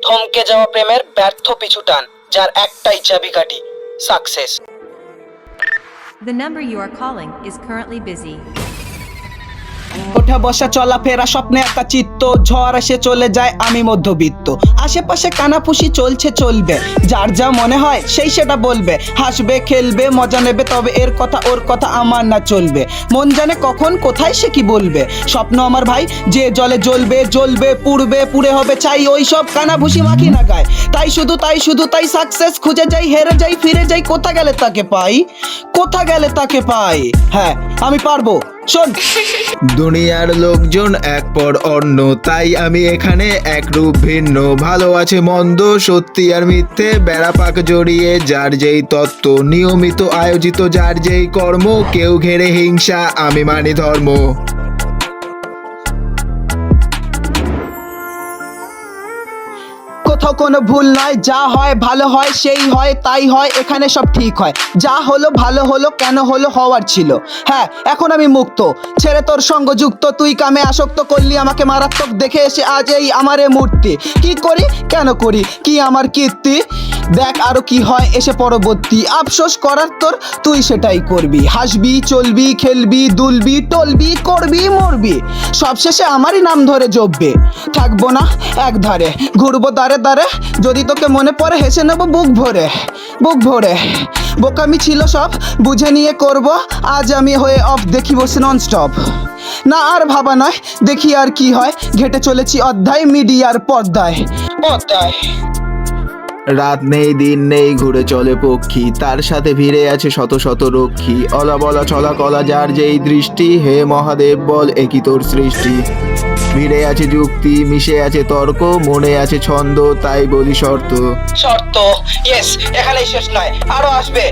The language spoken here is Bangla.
থমকে যাওয়া প্রেমের ব্যর্থ পিছুটান, যার একটাই চাবিকাঠি, success. The number you are calling is currently busy. ওঠা বসা চলাফেরা স্বপ্নে একা চিত্ত, ঝড় এসে চলে যায় আমি মধ্যবিত্ত। আশেপাশে কানাপুষি চলছে চলবে, যার যা মনে হয় সেই সেটা বলবে, হাসবে খেলবে মজা নেবে, তবে এর কথা ওর কথা আমার না চলবে। মন জানে কখন কোথায় সে কি বলবে, স্বপ্ন আমার ভাই যে জলে জ্বলবে জ্বলবে পুড়বে পুড়ে হবে চাই, ওই সব কানাভুষি মাখি না গায়। তাই শুধু তাই সাকসেস খুঁজে যাই, হেরে যাই ফিরে যাই, কোথা গেলে তাকে পাই, কোথা গেলে তাকে পাই। হ্যাঁ আমি পারবো, শোন। দুনিয়ার লোকজন এক পর অন্য, তাই আমি এখানে এক রূপ ভিন্ন। ভালো আছে মন্দ, সত্যি আর মিথ্যে, বেড়া পাক জড়িয়ে যার যেই তত্ত্ব, নিয়মিত আয়োজিত যার যেই কর্ম, কেউ ঘেরে হিংসা আমি মানি ধর্ম। কোথাও কোনো ভুল নয়, যা হয় ভালো হয় সেই হয় তাই হয়, এখানে সব ঠিক হয়। যা হলো ভালো হলো, কেন হলো হওয়ার ছিল। হ্যাঁ এখন আমি মুক্ত, ছেড়ে তোর সঙ্গ যুক্ত, তুই কামে আসক্ত করলি আমাকে মারাত্মক, দেখে এসে আজ এই আমারে মূর্তি। কি করি কেন করি কি আমার কীর্তি, দেখ আরো কি হয় এসে পরবর্তী, আফসোস করার তোর তুই সেটাই করবি, হাসবি চলবি খেলবি দুলবি টলবি করবি মরবি, সবশেষে আমারই নাম ধরে জপবে। থাকবো না এক ধারে, ঘুরবো দাঁড়ে দাঁড়ে, যদি তোকে মনে পড়ে হেসে নেবো বুক ভরে বুক ভরে। বোকামি ছিল সব বুঝে নিয়ে করব, আজ আমি হয়ে অফ দেখি বসে নন স্টপ। না আর ভাবা নয়, দেখি আর কি হয়, ঘেটে চলেছি অধ্যায় মিডিয়ার পর্দায় পর্দায়। রাত নেই দিন নেই ঘুরে চলে পক্ষী, তার সাথে ভিড়ে আছে শত শত রক্ষী, অলা বলা চলা কলা যার যেই দৃষ্টি, হে মহাদেব বল একই তোর সৃষ্টি। ভিড়ে আছে যুক্তি মিশে আছে তর্ক, মনে আছে ছন্দ তাই বলি শর্ত। শর্ত, ইয়েস, এখানেই শেষ নয়, আরো আসবে।